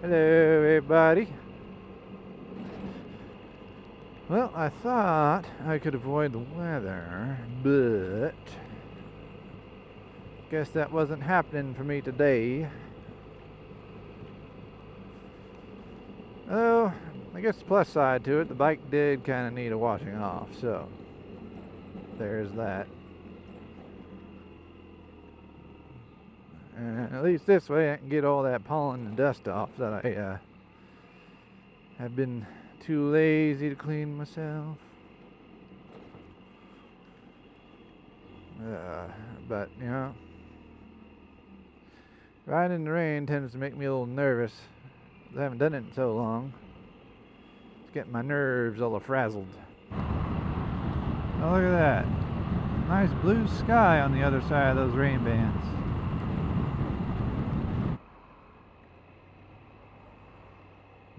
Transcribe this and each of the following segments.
Hello, everybody. Well, I thought I could avoid the weather, but guess that wasn't happening for me today. Oh, I guess the plus side to it, the bike did kind of need a washing off, so there's that. And at least this way I can get all that pollen and dust off that I have been too lazy to clean myself. But, you know, riding in the rain tends to make me a little nervous. I haven't done it in so long. It's getting my nerves all frazzled. Oh, look at that. Nice blue sky on the other side of those rain bands.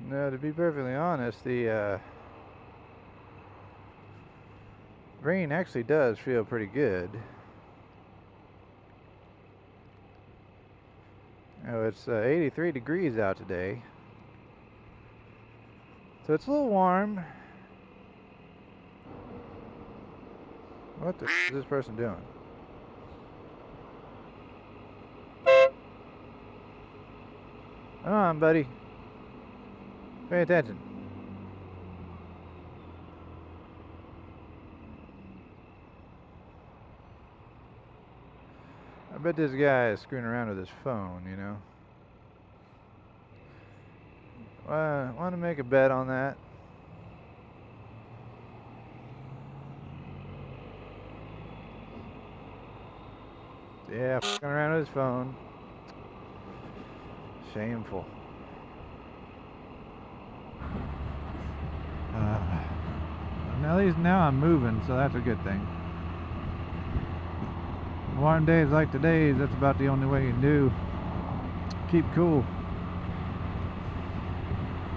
No, to be perfectly honest, the rain actually does feel pretty good. Oh, it's 83 degrees out today. So it's a little warm. What the is this person doing? Come on, buddy. Pay attention. I bet this guy is screwing around with his phone, you know. Want to make a bet on that? Yeah, fucking around with his phone. Shameful. At least now I'm moving, so that's a good thing. Warm days like today's, that's about the only way you can do. Keep cool.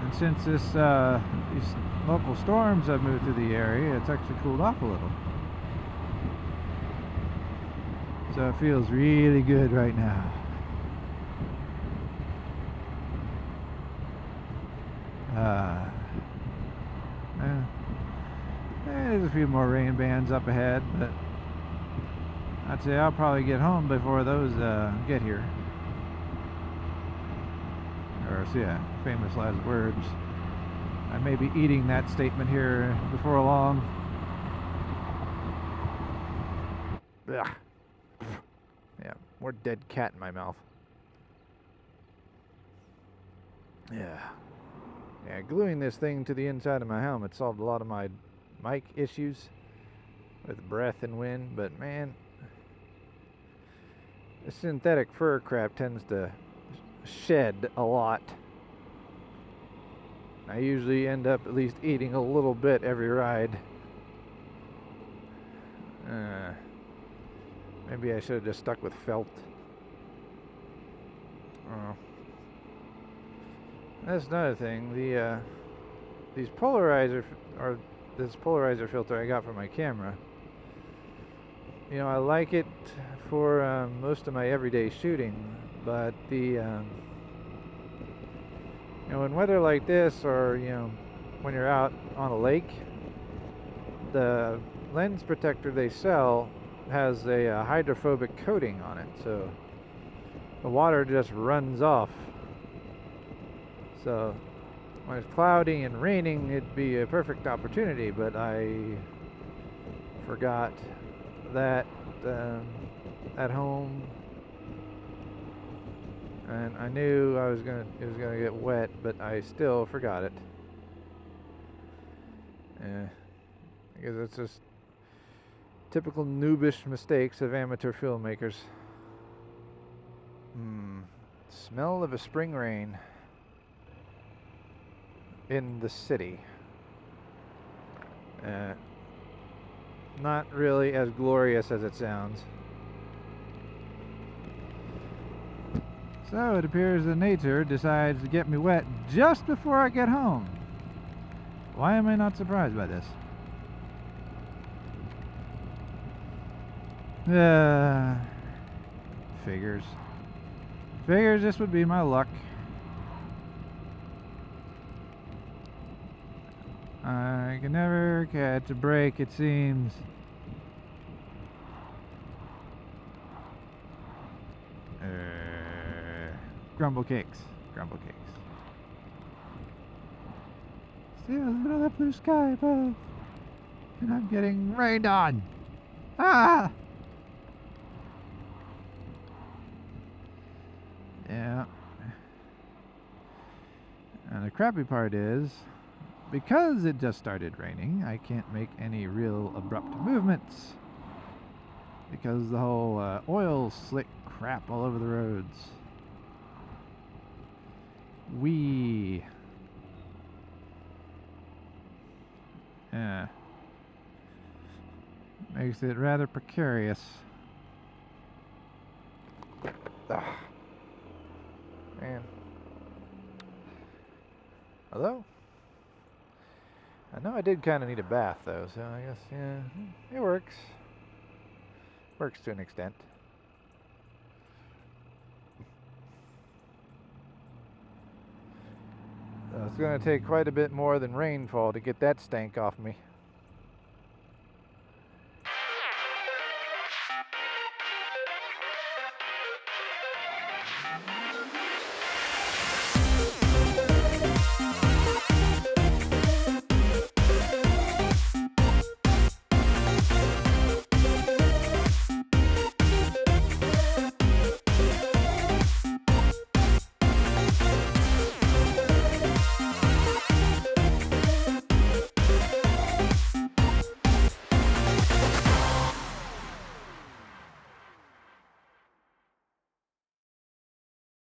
And since these local storms have moved through the area, it's actually cooled off a little. So it feels really good right now. There's a few more rain bands up ahead, but I'd say I'll probably get home before those get here. Or, yeah, famous last words. I may be eating that statement here before long. Ugh. Yeah, more dead cat in my mouth. Yeah, gluing this thing to the inside of my helmet solved a lot of my mic issues with breath and wind, but man, the synthetic fur crap tends to shed a lot. I usually end up at least eating a little bit every ride. Maybe I should have just stuck with felt. That's another thing. These polarizer this polarizer filter I got for my camera. You know, I like it for most of my everyday shooting, but you know, in weather like this, or you know, when you're out on a lake, the lens protector they sell has a hydrophobic coating on it, so the water just runs off. So when it's cloudy and raining, it'd be a perfect opportunity, but I forgot that at home, and I knew it was gonna get wet, but I still forgot it. I guess it's just typical noobish mistakes of amateur filmmakers. Smell of a spring rain in the city. Not really as glorious as it sounds. So it appears that nature decides to get me wet just before I get home. Why am I not surprised by this? Figures this would be my luck. I can never catch a break, it seems. Grumble cakes. Grumble cakes. Still look at that blue sky above. And I'm getting rained on. Ah! Yeah. And the crappy part is, because it just started raining, I can't make any real abrupt movements. Because the whole oil slick crap all over the roads. Wee. Yeah. Makes it rather precarious. Ugh. Man. Although, I know I did kind of need a bath though, so I guess, yeah, it works. Works to an extent. It's going to take quite a bit more than rainfall to get that stank off me.